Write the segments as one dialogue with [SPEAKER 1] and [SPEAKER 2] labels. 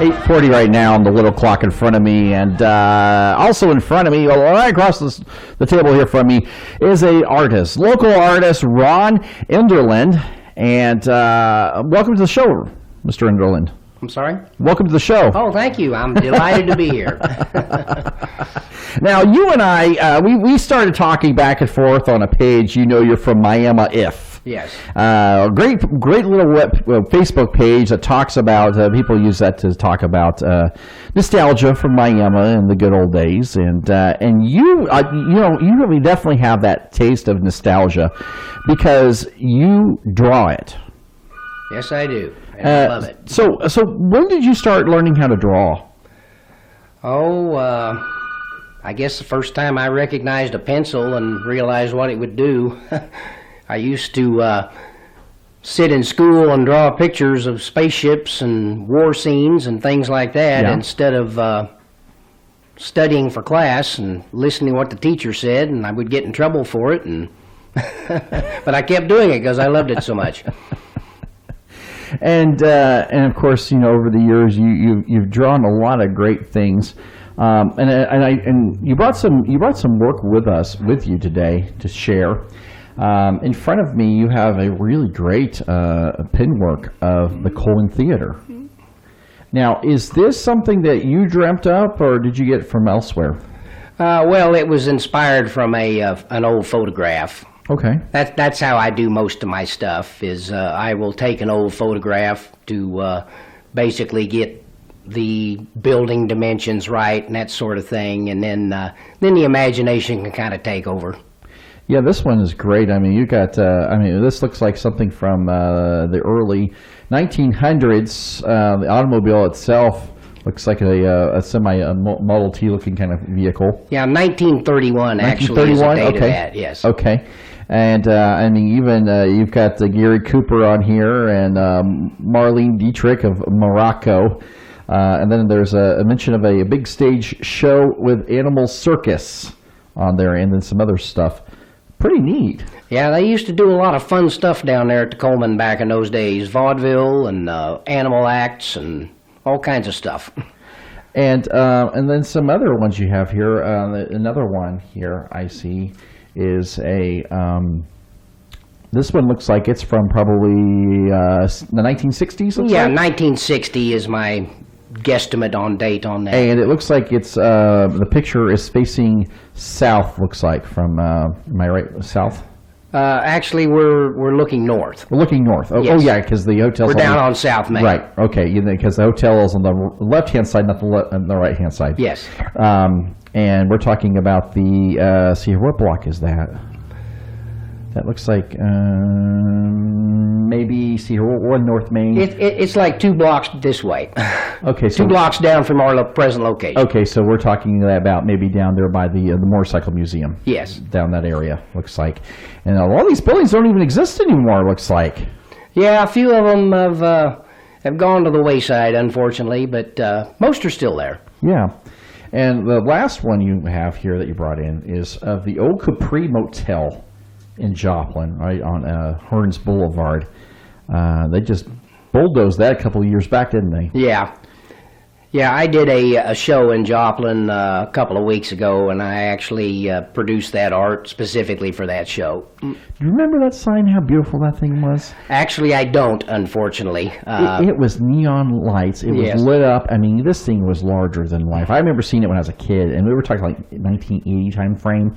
[SPEAKER 1] 8:40 right now on the little clock in front of me, and also in front of me, right across the table here from me, is a artist, local artist, Ron Enderland. And welcome to the show, Mr. Enderland.
[SPEAKER 2] I'm sorry?
[SPEAKER 1] Welcome to the show.
[SPEAKER 2] Oh, thank you. I'm delighted to be here.
[SPEAKER 1] Now, you and I, we started talking back and forth on a page. You know, you're from Miami If.
[SPEAKER 2] Yes.
[SPEAKER 1] Great little Facebook page that talks about, people use that to talk about nostalgia from Miami in the good old days. And you really definitely have that taste of nostalgia because you draw it.
[SPEAKER 2] Yes, I do. And I love it.
[SPEAKER 1] So when did you start learning how to draw?
[SPEAKER 2] Oh, I guess the first time I recognized a pencil and realized what it would do. I used to sit in school and draw pictures of spaceships and war scenes and things like that instead of studying for class and listening to what the teacher said, and I would get in trouble for it. And but I kept doing it because I loved it so much. And
[SPEAKER 1] of course, over the years, you've drawn a lot of great things, and you brought some work with you today to share. In front of me, you have a really great pin work of the Colon Theater. Now, is this something that you dreamt up, or did you get it from elsewhere?
[SPEAKER 2] Well, it was inspired from an old photograph.
[SPEAKER 1] Okay.
[SPEAKER 2] That's how I do most of my stuff. Is I will take an old photograph to basically get the building dimensions right and that sort of thing, and then the imagination can kind of take over.
[SPEAKER 1] Yeah, this one is great. I mean, you got. This looks like something from the early 1900s. The automobile itself looks like a Model T looking kind of vehicle.
[SPEAKER 2] Yeah, 1931 actually is the date of that. Yes.
[SPEAKER 1] Okay. And even you've got Gary Cooper on here and Marlene Dietrich of Morocco. And then there's a mention of a big stage show with Animal Circus on there, and then some other stuff. Pretty neat.
[SPEAKER 2] Yeah, they used to do a lot of fun stuff down there at the Coleman back in those days. Vaudeville and animal acts and all kinds of stuff.
[SPEAKER 1] And then some other ones you have here. Another one here I see is this one looks like it's from probably the 1960s.
[SPEAKER 2] Yeah, 1960 is my guesstimate on date on that.
[SPEAKER 1] And it looks like it's the picture is facing south. Looks like from am I right? South.
[SPEAKER 2] Actually, we're looking north.
[SPEAKER 1] We're looking north. Oh,
[SPEAKER 2] yes.
[SPEAKER 1] Oh yeah, because the hotel's
[SPEAKER 2] we're down on South Main.
[SPEAKER 1] Right. Okay. Because the hotel is on the left-hand side, not the right-hand side.
[SPEAKER 2] Yes.
[SPEAKER 1] And we're talking about the. See, what block is that? That looks like maybe, see here, one North Main.
[SPEAKER 2] It's like 2 blocks this way.
[SPEAKER 1] Okay, so
[SPEAKER 2] 2 blocks down from our present location.
[SPEAKER 1] Okay, so we're talking about maybe down there by the Motorcycle Museum.
[SPEAKER 2] Yes.
[SPEAKER 1] Down that area, looks like. And a lot of these buildings don't even exist anymore, looks like.
[SPEAKER 2] Yeah, a few of them have gone to the wayside, unfortunately, but most are still there.
[SPEAKER 1] Yeah. And the last one you have here that you brought in is of the old Capri Motel in Joplin, right on Hearns Boulevard. They just bulldozed that a couple of years back, didn't they?
[SPEAKER 2] Yeah. Yeah, I did a show in Joplin a couple of weeks ago, and I actually produced that art specifically for that show.
[SPEAKER 1] Do you remember that sign, how beautiful that thing was?
[SPEAKER 2] Actually, I don't, unfortunately.
[SPEAKER 1] It was neon lights. It was lit up. I mean, this thing was larger than life. I remember seeing it when I was a kid, and we were talking like 1980 time frame.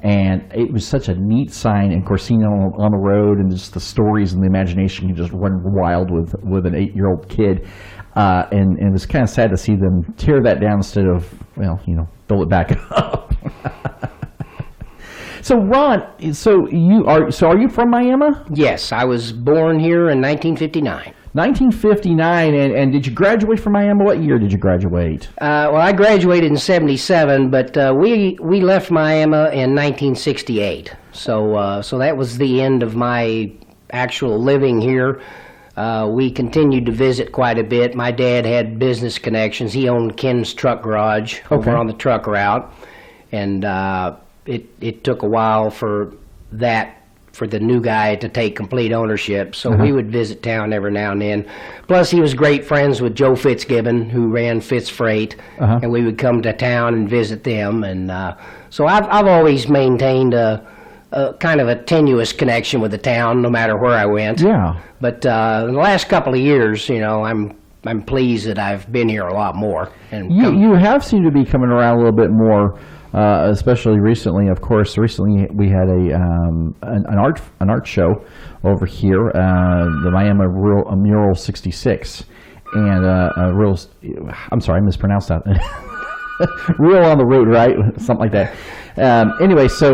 [SPEAKER 1] And it was such a neat sign, and of course, seeing it on the road, and just the stories and the imagination can just run wild with an 8-year-old kid. And it was kind of sad to see them tear that down instead of, build it back up. So Ron, are you from Miami?
[SPEAKER 2] Yes, I was born here in 1959.
[SPEAKER 1] 1959, and did you graduate from Miami? What year did you graduate?
[SPEAKER 2] Well, I graduated in 77, but we left Miami in 1968. So that was the end of my actual living here. We continued to visit quite a bit. My dad had business connections. He owned Ken's Truck Garage over on the truck route, and it took a while for that for the new guy to take complete ownership. So we would visit town every now and then. Plus, he was great friends with Joe Fitzgibbon, who ran Fitz Freight, and we would come to town and visit them. And so I've always maintained a kind of a tenuous connection with the town, no matter where I went.
[SPEAKER 1] Yeah.
[SPEAKER 2] But in the last couple of years, you know, I'm pleased that I've been here a lot more. And
[SPEAKER 1] you have seemed to be coming around a little bit more. Especially recently, of course. Recently, we had an art show over here, the Miami Mural 66, and I'm sorry, I mispronounced that. Real on the Road, right? Something like that. Anyway, so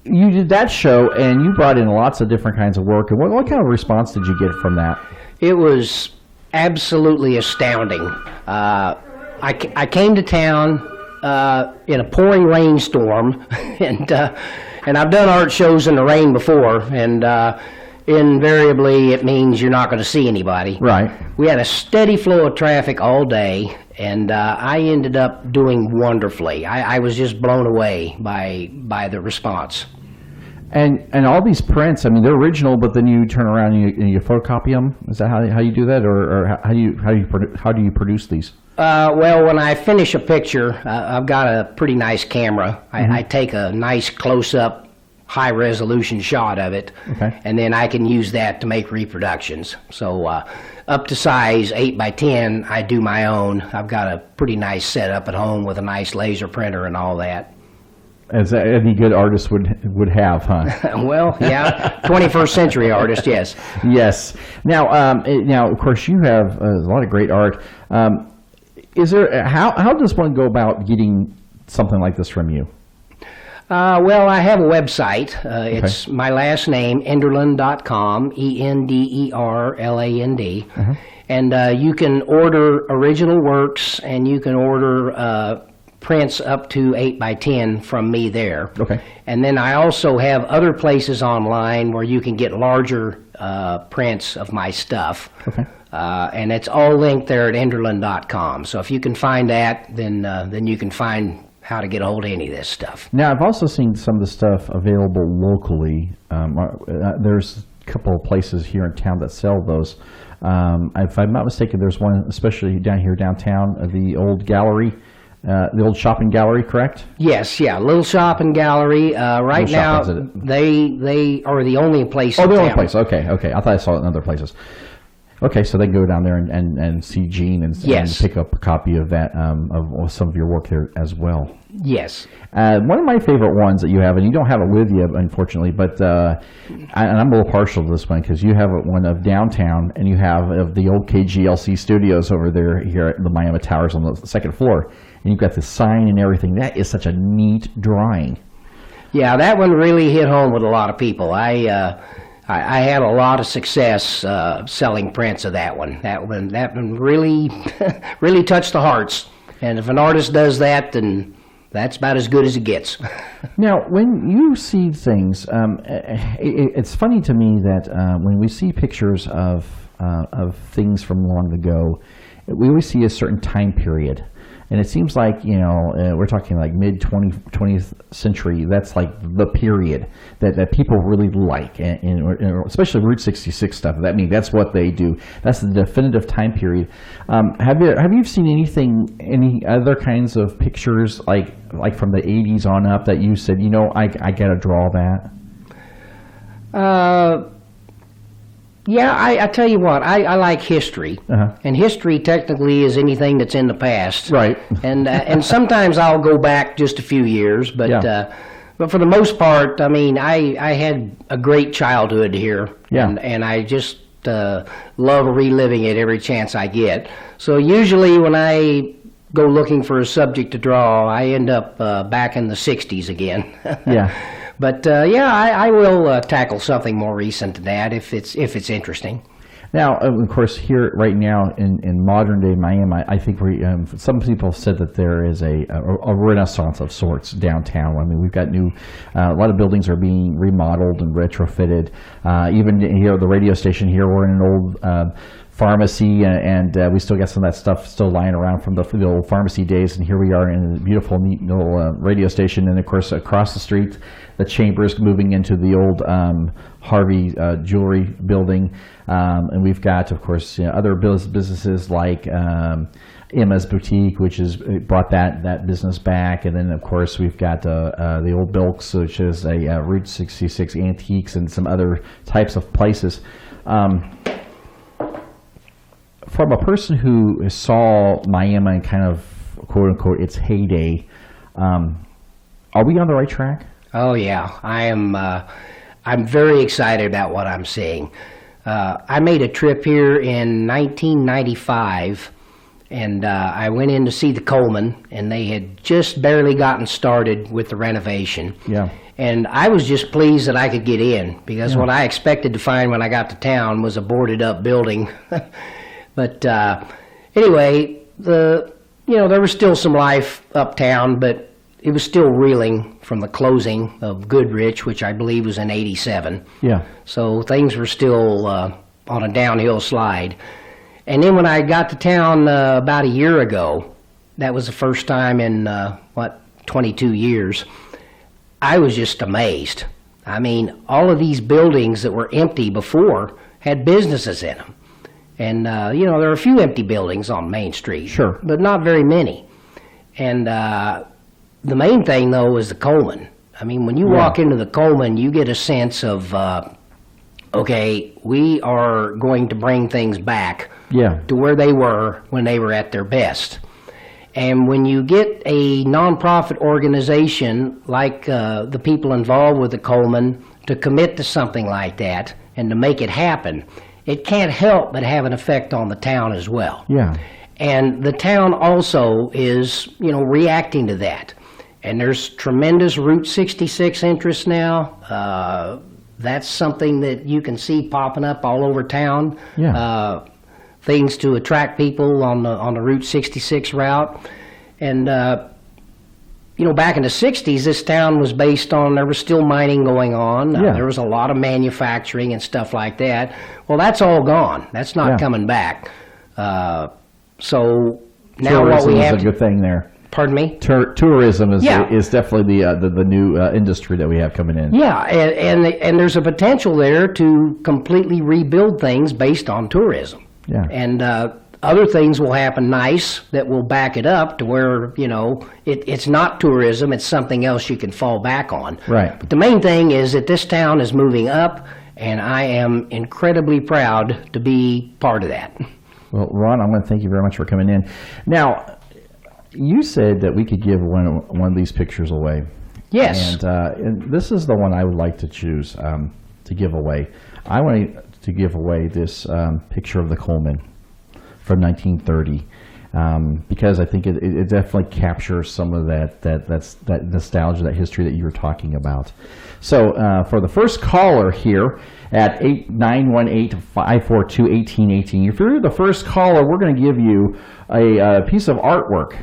[SPEAKER 1] you did that show, and you brought in lots of different kinds of work. And what kind of response did you get from that?
[SPEAKER 2] It was absolutely astounding. I came to town in a pouring rainstorm, and I've done art shows in the rain before, and invariably it means you're not going to see anybody.
[SPEAKER 1] Right.
[SPEAKER 2] We had a steady flow of traffic all day, and I ended up doing wonderfully. I was just blown away by the response.
[SPEAKER 1] And all these prints, I mean, they're original, but then you turn around and you photocopy them. Is that how you do that, or how do you produce these?
[SPEAKER 2] Well, when I finish a picture, I've got a pretty nice camera. I take a nice close-up, high-resolution shot of it, and then I can use that to make reproductions. So up to size 8 by 10, I do my own. I've got a pretty nice setup at home with a nice laser printer and all that.
[SPEAKER 1] As any good artist would have, huh?
[SPEAKER 2] Well, yeah, 21st century artist, yes.
[SPEAKER 1] Yes. Now, of course, you have a lot of great art. Is there how does one go about getting something like this from you?
[SPEAKER 2] Well, I have a website. It's my last name, Enderland.com, Enderland, and you can order original works, and you can order prints up to 8 by 10 from me there.
[SPEAKER 1] Okay.
[SPEAKER 2] And then I also have other places online where you can get larger prints of my stuff.
[SPEAKER 1] Okay.
[SPEAKER 2] And it's all linked there at Enderland.com. So if you can find that, then you can find how to get a hold of any of this stuff.
[SPEAKER 1] Now, I've also seen some of the stuff available locally. There's a couple of places here in town that sell those. If I'm not mistaken, there's one especially down here downtown, the old gallery. The old shopping gallery, correct?
[SPEAKER 2] Yes, yeah, little shopping gallery. Right
[SPEAKER 1] Little
[SPEAKER 2] now,
[SPEAKER 1] shop,
[SPEAKER 2] they are the only place.
[SPEAKER 1] Oh,
[SPEAKER 2] in
[SPEAKER 1] the
[SPEAKER 2] town.
[SPEAKER 1] only place. Okay. I thought I saw it in other places. Okay, so they can go down there and see Gene and pick up a copy of that of some of your work there as well.
[SPEAKER 2] Yes.
[SPEAKER 1] One of my favorite ones that you have, and you don't have it with you, unfortunately, but I'm a little partial to this one because you have one of downtown, and you have of the old KGLC studios over there here at the Miami Towers on the second floor, and you've got the sign and everything. That is such a neat drawing. Yeah,
[SPEAKER 2] that one really hit home with a lot of people. I had a lot of success selling prints of that one. That one really, really touched the hearts. And if an artist does that, then that's about as good as it gets.
[SPEAKER 1] Now, when you see things, it's funny to me that when we see pictures of things from long ago, we always see a certain time period. And it seems like, we're talking like mid-20th century. That's like the period that people really like, and especially Route 66 stuff. That's what they do. That's the definitive time period. Have you seen any other kinds of pictures like from the 80s on up that you said, I got to draw that?
[SPEAKER 2] Yeah, I tell you what, I like history, and history technically is anything that's in the past.
[SPEAKER 1] Right.
[SPEAKER 2] And sometimes I'll go back just a few years, but for the most part, I had a great childhood here, and I just love reliving it every chance I get. So usually when I go looking for a subject to draw, I end up back in the 60s again.
[SPEAKER 1] Yeah.
[SPEAKER 2] But I will tackle something more recent than that if it's interesting.
[SPEAKER 1] Now, of course, here right now in modern day Miami, I think some people said that there is a renaissance of sorts downtown. We've got a lot of buildings are being remodeled and retrofitted. Even the radio station here, we're in an old pharmacy, and we still got some of that stuff still lying around from the old pharmacy days. And here we are in a beautiful, neat little radio station. And of course, across the street, the Chambers moving into the old Harvey jewelry building. And we've got, of course, other businesses like Emma's Boutique, which has brought that business back. And then, of course, we've got the old Bilks, which is a Route 66 Antiques, and some other types of places. From a person who saw Miami in kind of, quote unquote, its heyday, are we on the right track?
[SPEAKER 2] Oh yeah, I am. I'm very excited about what I'm seeing. I made a trip here in 1995, and I went in to see the Coleman, and they had just barely gotten started with the renovation.
[SPEAKER 1] Yeah.
[SPEAKER 2] And I was just pleased that I could get in, because what I expected to find when I got to town was a boarded up building. But anyway, there was still some life uptown, but it was still reeling from the closing of Goodrich, which I believe was in '87.
[SPEAKER 1] Yeah.
[SPEAKER 2] So things were still on a downhill slide. And then when I got to town about a year ago, that was the first time in, 22 years, I was just amazed. I mean, all of these buildings that were empty before had businesses in them. And, there are a few empty buildings on Main Street.
[SPEAKER 1] Sure.
[SPEAKER 2] But not very many. And the main thing, though, is the Coleman. I mean, when you walk into the Coleman, you get a sense of, okay, we are going to bring things back to where they were when they were at their best. And when you get a nonprofit organization like the people involved with the Coleman to commit to something like that and to make it happen, it can't help but have an effect on the town as well.
[SPEAKER 1] Yeah.
[SPEAKER 2] And the town also is, reacting to that. And there's tremendous Route 66 interest now. That's something that you can see popping up all over town.
[SPEAKER 1] Yeah.
[SPEAKER 2] Things to attract people on the Route 66 route. And, back in the 60s, this town was based on, there was still mining going on. There was a lot of manufacturing and stuff like that. Well, that's all gone. That's not coming back. So now what we have...
[SPEAKER 1] Tourism is a good thing there.
[SPEAKER 2] Pardon me?
[SPEAKER 1] Tourism is definitely the new industry that we have coming in.
[SPEAKER 2] Yeah, and there's a potential there to completely rebuild things based on tourism.
[SPEAKER 1] Yeah.
[SPEAKER 2] And other things will happen nice that will back it up to where, it's not tourism, it's something else you can fall back on.
[SPEAKER 1] Right.
[SPEAKER 2] But the main thing is that this town is moving up, and I am incredibly proud to be part of that.
[SPEAKER 1] Well, Ron, I want to thank you very much for coming in. Now, you said that we could give one of these pictures away.
[SPEAKER 2] Yes.
[SPEAKER 1] And this is the one I would like to choose to give away. I want to give away this picture of the Coleman from 1930 because I think it definitely captures some of that nostalgia, that history that you were talking about. So for the first caller here at 918-542-1818, if you're the first caller, we're going to give you a piece of artwork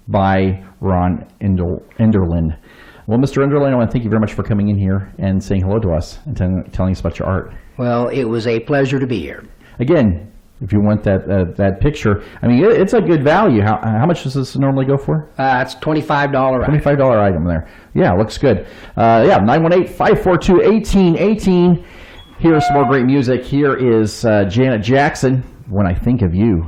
[SPEAKER 1] by Ron Enderland. Well, Mr. Enderland, I want to thank you very much for coming in here and saying hello to us and telling us about your art.
[SPEAKER 2] Well, it was a pleasure to be here.
[SPEAKER 1] Again, if you want that picture, I mean, it's a good value. How much does this normally go for?
[SPEAKER 2] It's $25 item.
[SPEAKER 1] $25 item there. Yeah, looks good. 918-542-1818. Here's some more great music. Here is Janet Jackson, When I Think of You.